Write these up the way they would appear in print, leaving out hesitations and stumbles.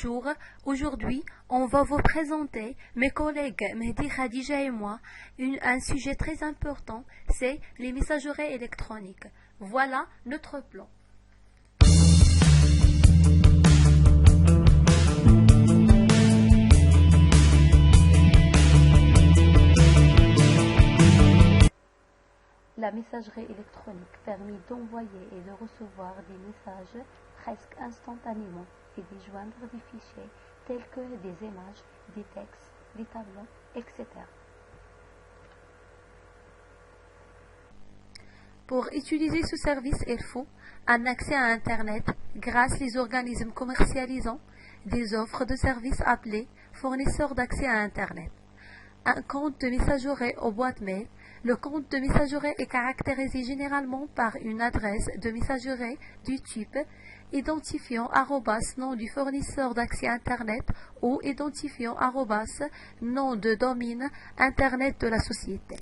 Bonjour, aujourd'hui on va vous présenter, mes collègues Mehdi, Khadija et moi, un sujet très important, c'est les messageries électroniques. Voilà notre plan. La messagerie électronique permet d'envoyer et de recevoir des messages presque instantanément et de joindre des fichiers tels que des images, des textes, des tableaux, etc. Pour utiliser ce service, il faut un accès à Internet grâce aux organismes commercialisant des offres de services appelés fournisseurs d'accès à Internet. Un compte de messagerie aux boîtes mail. Le compte de messagerie est caractérisé généralement par une adresse de messagerie du type identifiant nom du fournisseur d'accès Internet ou identifiant nom de domaine Internet de la société.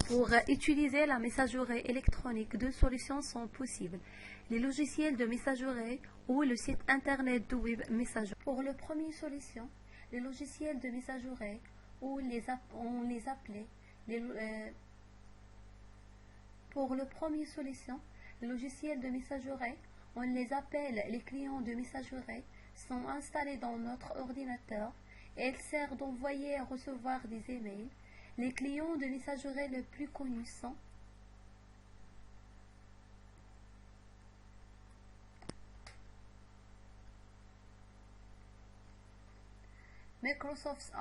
Pour utiliser la messagerie électronique, deux solutions sont possibles. Les logiciels de messagerie ou le site Internet du web messagerie. Pour la première solution, les logiciels de messagerie ou on les appelait pour la première solution, les logiciels de messagerie, on les appelle les clients de messagerie, sont installés dans notre ordinateur et ils servent d'envoyer et recevoir des emails. Les clients de messagerie les plus connus sont Microsoft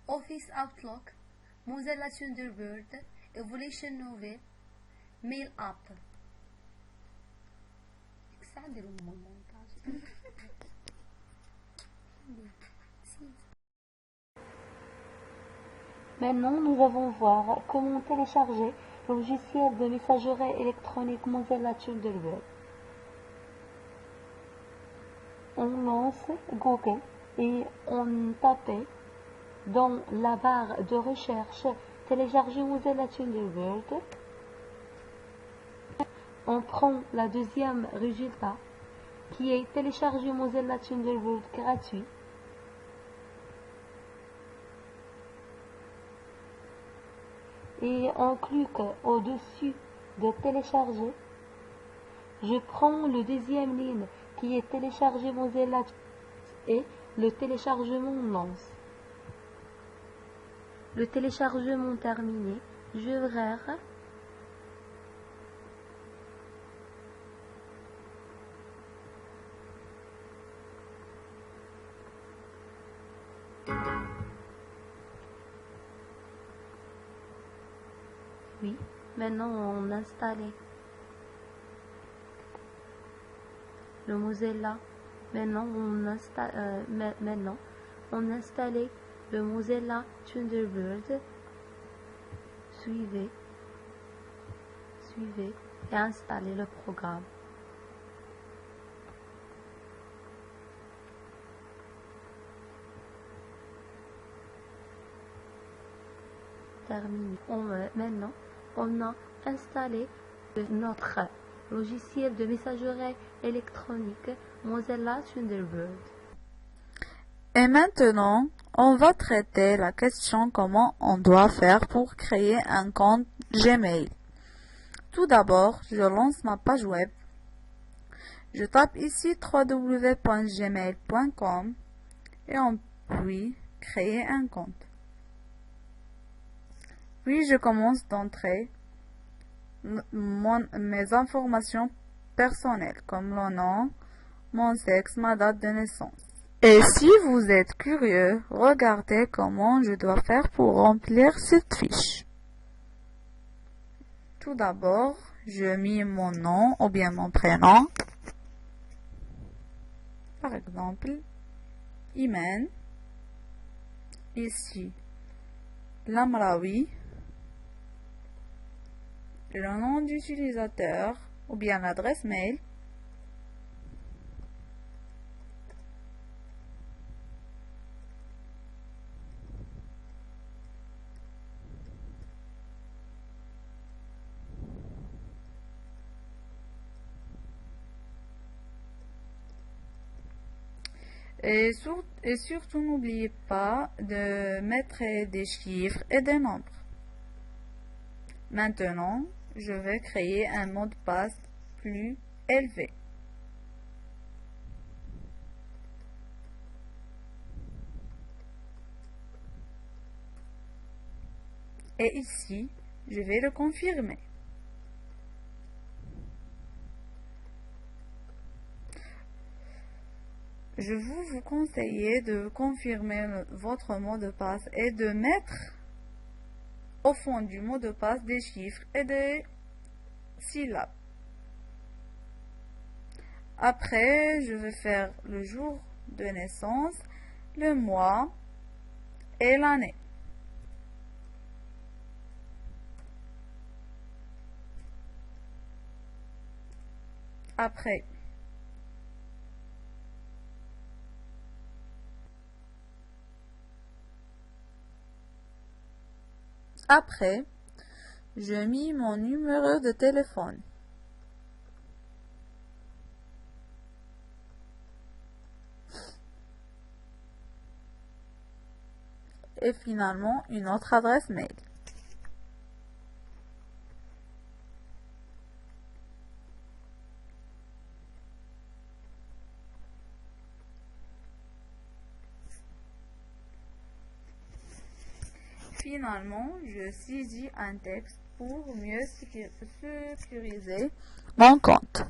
Office Outlook, Mozilla Thunderbird, Evolution Novel, Mail App. Maintenant, nous allons voir comment télécharger le logiciel de messagerie électronique Mozilla Thunderbird. On lance Google et on tape dans la barre de recherche télécharger Mozilla Thunderbird. On prend le deuxième résultat qui est télécharger Mozilla Thunderbird gratuit. Et on clique au-dessus de télécharger. Je prends le deuxième ligne qui est télécharger Mozilla et le téléchargement lance. Le téléchargement terminé, j'ouvre oui, maintenant on installe le Mozilla. Maintenant on installe le Mozilla Thunderbird. Suivez et installez le programme. Terminé. Maintenant, on a installé notre logiciel de messagerie électronique Mozilla Thunderbird. Et maintenant, on va traiter la question comment on doit faire pour créer un compte Gmail. Tout d'abord, je lance ma page web. Je tape ici www.gmail.com et on peut créer un compte. Puis je commence d'entrer mes informations personnelles comme le nom, mon sexe, ma date de naissance. Et si vous êtes curieux, regardez comment je dois faire pour remplir cette fiche. Tout d'abord, je mets mon nom ou bien mon prénom. Par exemple, Imen. Ici, Lamraoui. Le nom d'utilisateur ou bien l'adresse mail. Et surtout, n'oubliez pas de mettre des chiffres et des nombres. Maintenant, je vais créer un mot de passe plus élevé. Et ici, je vais le confirmer. Je vous conseille de confirmer votre mot de passe et de mettre au fond du mot de passe des chiffres et des syllabes. Après, je vais faire le jour de naissance, le mois et l'année. Après, je mis mon numéro de téléphone. Et finalement, une autre adresse mail. Finalement, je saisis un texte pour mieux sécuriser mon compte.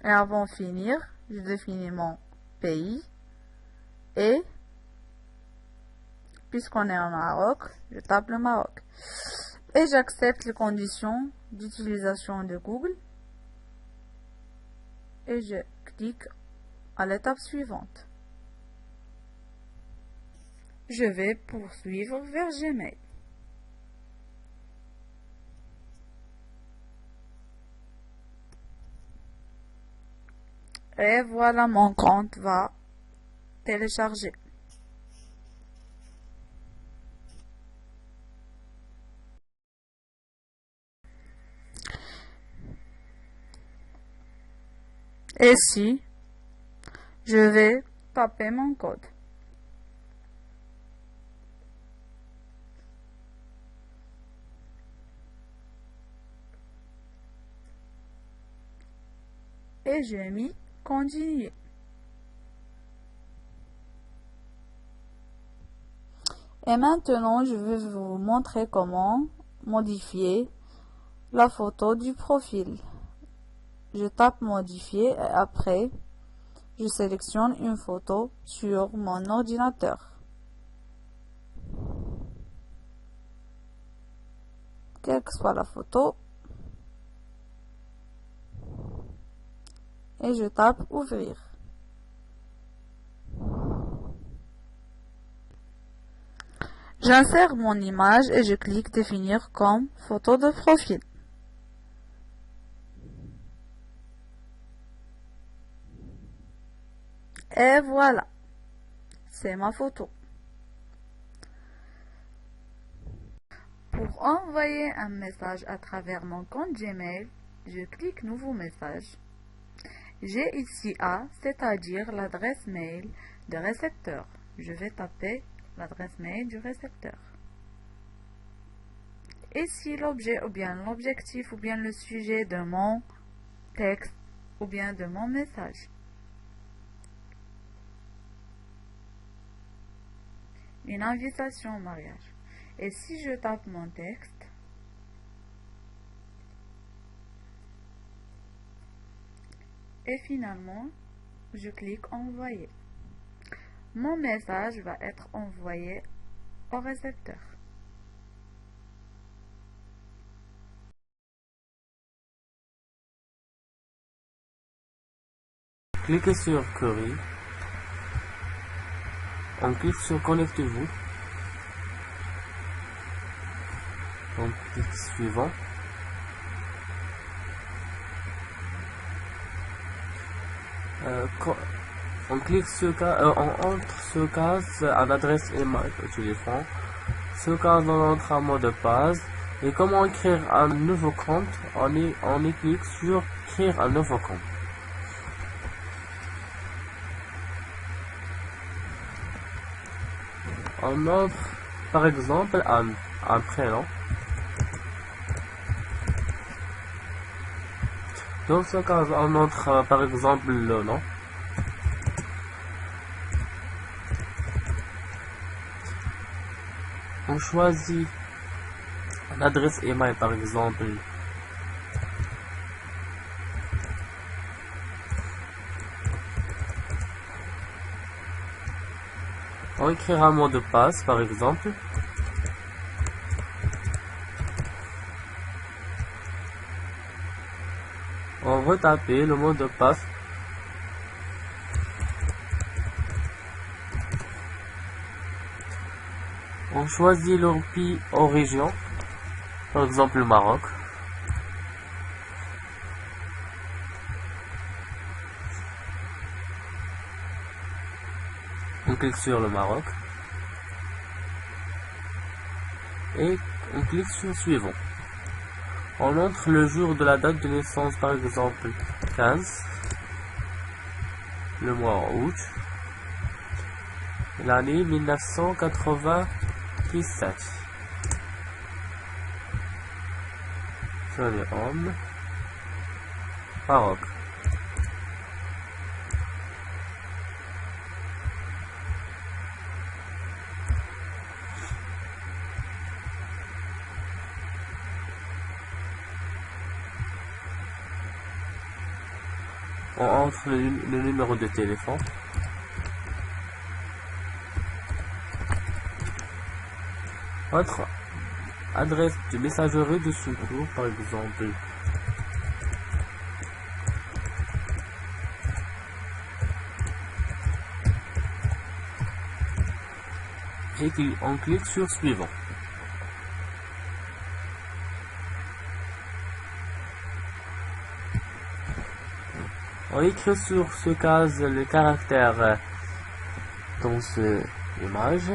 Et avant de finir, je définis mon pays et puisqu'on est au Maroc, je tape le Maroc. Et j'accepte les conditions d'utilisation de Google et je clique à l'étape suivante. Je vais poursuivre vers Gmail. Et voilà, mon compte va télécharger. Et si je vais taper mon code. Et j'ai mis continuer. Et maintenant, je vais vous montrer comment modifier la photo du profil. Je tape modifier et après, je sélectionne une photo sur mon ordinateur. Quelle que soit la photo. Et je tape ouvrir. J'insère mon image et je clique définir comme photo de profil. Et voilà, c'est ma photo. Pour envoyer un message à travers mon compte Gmail, je clique nouveau message. J'ai ici A, c'est-à-dire l'adresse mail du récepteur. Je vais taper l'adresse mail du récepteur. Et si l'objet ou bien l'objectif ou bien le sujet de mon texte ou bien de mon message. Une invitation au mariage. Et si je tape mon texte, et finalement, je clique envoyer. Mon message va être envoyé au récepteur. Cliquez sur Query. On clique sur Connectez-vous. On clique suivant. On clique sur on entre ce case à l'adresse email que tu défends. Ce case on entre un mot de passe Et comment écrire un nouveau compte? On y clique sur créer un nouveau compte. On entre par exemple un prénom. Dans ce cas, on entre par exemple le nom. On choisit l'adresse email par exemple. On écrira un mot de passe par exemple. On retape le mot de passe. On choisit le pays ou région, par exemple le Maroc. On clique sur le Maroc et on clique sur suivant. On entre le jour de la date de naissance, par exemple 15, le mois août, l'année 1997. Sur les hommes, Maroc. On entre le numéro de téléphone. Votre adresse de messagerie de secours, par exemple. Et on clique sur suivant. On écrit sur ce case le caractère dans cette image.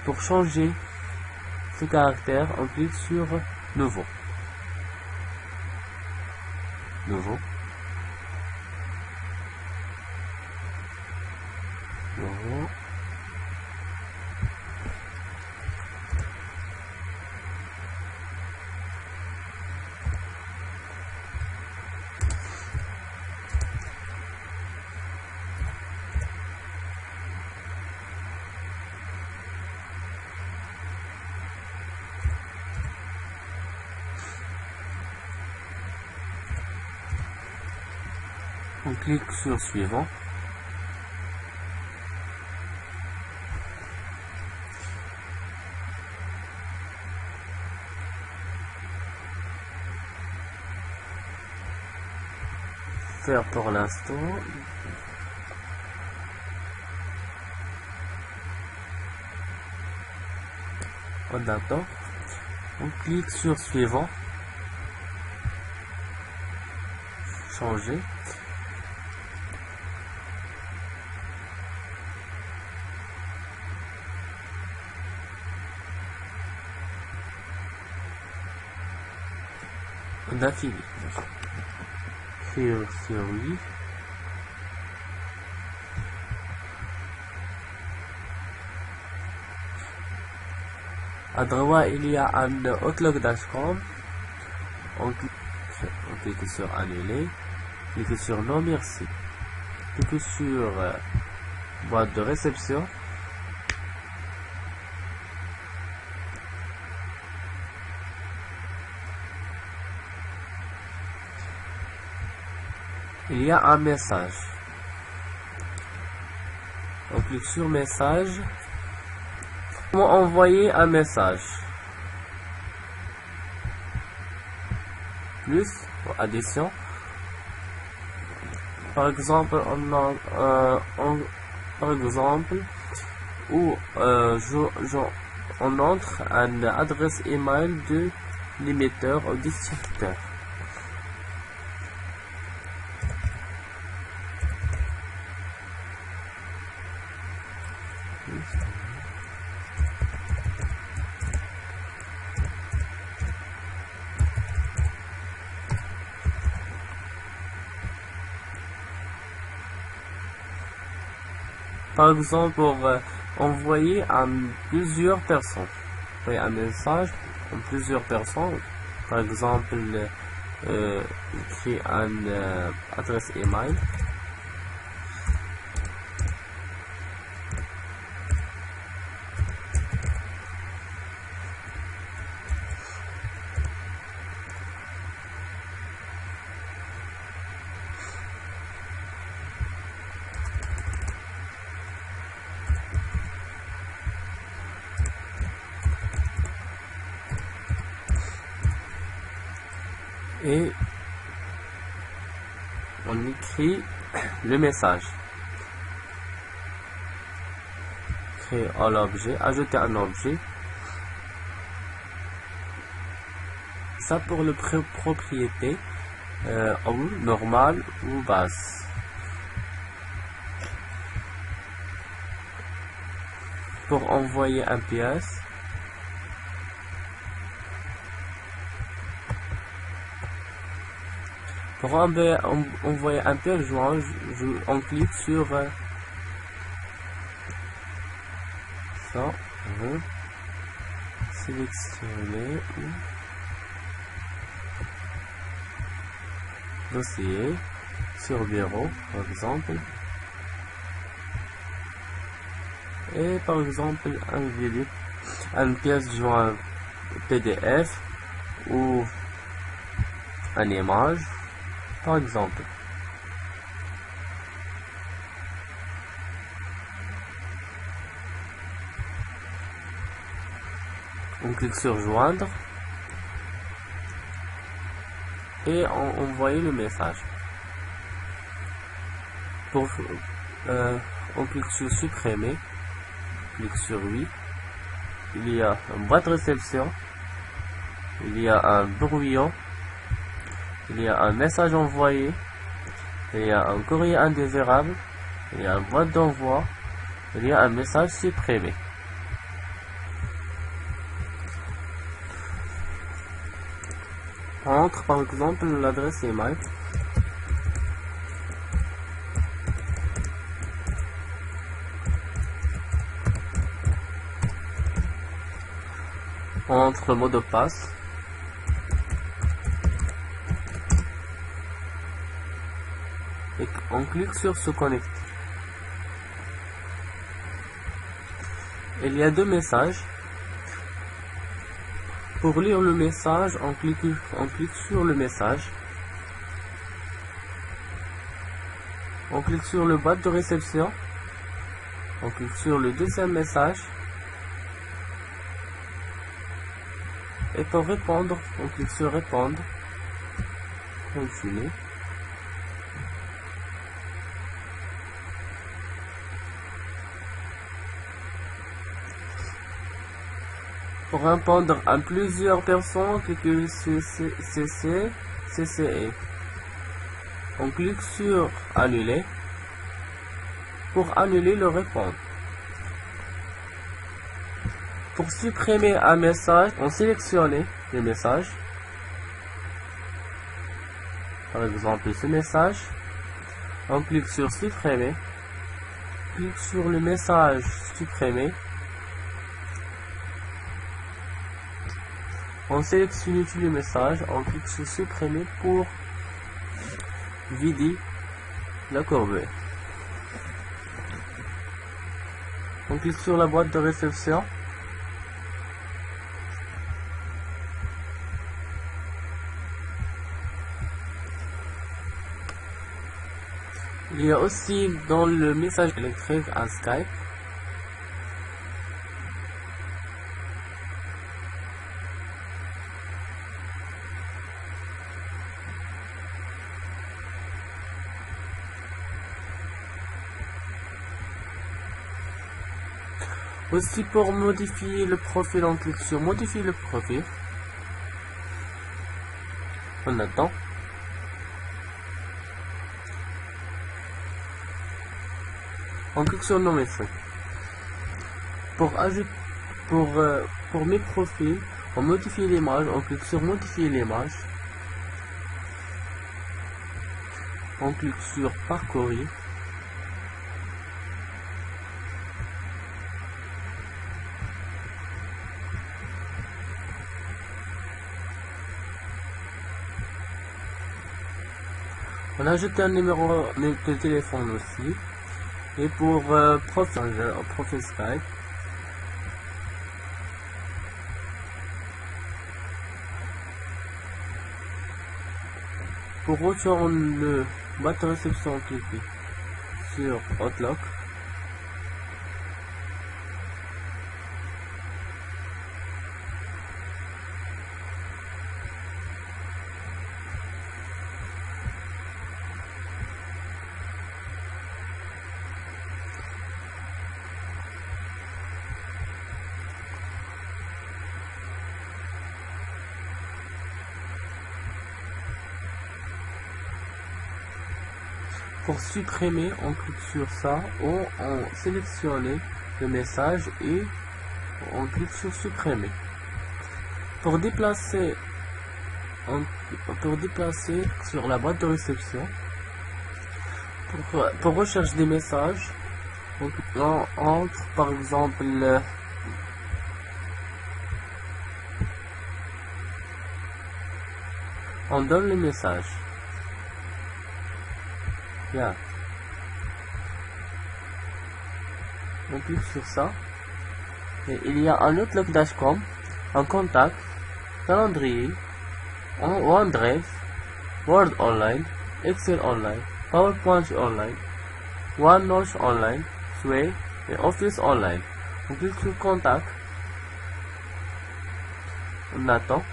Pour changer ce caractère, on clique sur nouveau. Nouveau. Nouveau. On clique sur suivant. Faire pour l'instant. On attend. On clique sur suivant. Changer. On a fini. Sur lui. À droite, il y a un Outlook.com. On clique sur annuler. Clique sur non merci. Clique sur boîte de réception. Il y a un message. On clique sur message. Comment envoyer un message? Plus ou addition. Par exemple, on entre une adresse email de l'émetteur au destinataire. Par exemple, pour envoyer à plusieurs personnes. Envoyer un message à plusieurs personnes. Par exemple, créer une adresse email. Et on écrit le message. Créer un objet, ajouter un objet. Ça pour le propriété ou normal ou basse. Pour envoyer un pièce. Pour envoyer un pièce joint, on clique sur ça, sélectionner dossier sur bureau par exemple, et par exemple une pièce joint PDF ou une image par exemple. On clique sur joindre et on envoie le message. Pour on clique sur supprimer, clique sur oui. Il y a une boîte de réception, il y a un brouillon, il y a un message envoyé, il y a un courrier indésirable, il y a une boîte d'envoi, il y a un message supprimé. Entre par exemple l'adresse email. Entre le mot de passe. Et on clique sur se connecter. Il y a deux messages. Pour lire le message, on clique sur le message. On clique sur le boîte de réception. On clique sur le deuxième message. Et pour répondre, on clique sur répondre. Continuer. Pour répondre à plusieurs personnes, cliquez sur CCE. On clique sur annuler pour annuler le répondre. Pour supprimer un message, on sélectionne le message. Par exemple, ce message. On clique sur supprimer. Clique sur le message supprimé. On sélectionne tous les messages, on clique sur supprimer pour vider la corbeille. On clique sur la boîte de réception. Il y a aussi dans le message électrique un Skype. Aussi pour modifier le profil, on clique sur modifier le profil. On attend. On clique sur nommer. Pour pour mes profils, on modifie l'image, on clique sur modifier l'image, on clique sur parcourir, on ajoute un numéro de téléphone aussi, et pour profil Skype, pour retourner le boîte de réception, cliquez sur Outlook. Pour supprimer, on clique sur ça ou on sélectionne le message et on clique sur supprimer. Pour déplacer sur la boîte de réception, pour recherche des messages, on entre par exemple on donne le message. Bien. On clique sur ça et il y a un Outlook Dashcom, un contact, calendrier, OneDrive, Word Online, Excel Online, PowerPoint Online, OneNote Online, Sway et Office Online. On clique sur contact, on attend.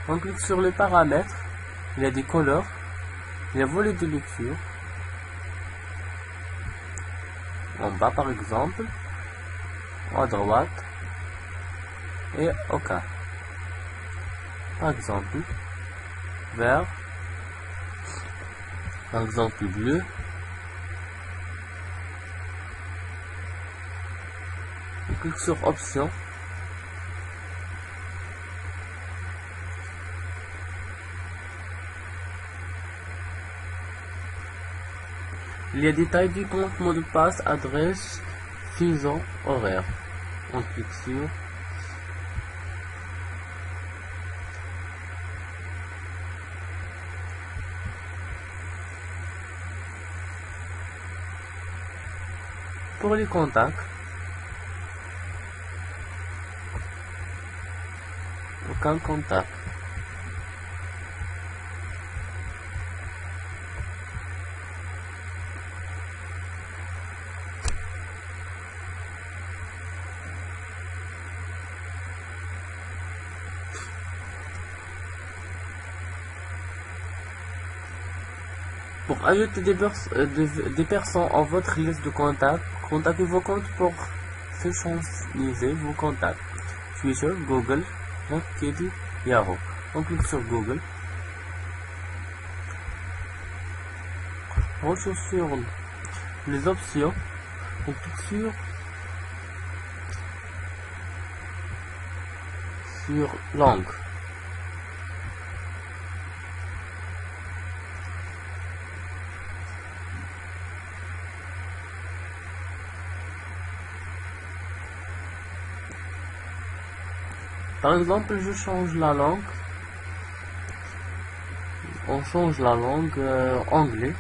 On clique sur les paramètres, il y a des couleurs, il y a volet de lecture, en bas par exemple, à droite, et OK. Par exemple, vert, par exemple bleu, on clique sur options. Il y a des tailles du compte, mot de passe, adresse, fuseau, horaire. On clique sur pour les contacts. Aucun contact. Pour ajouter des personnes en votre liste de contacts, contactez vos comptes pour personnaliser vos contacts. Twitter, Google, LinkedIn, Yahoo. On clique sur Google. On clique sur les options. On clique sur langue. Par exemple, je change la langue. On change la langue anglais.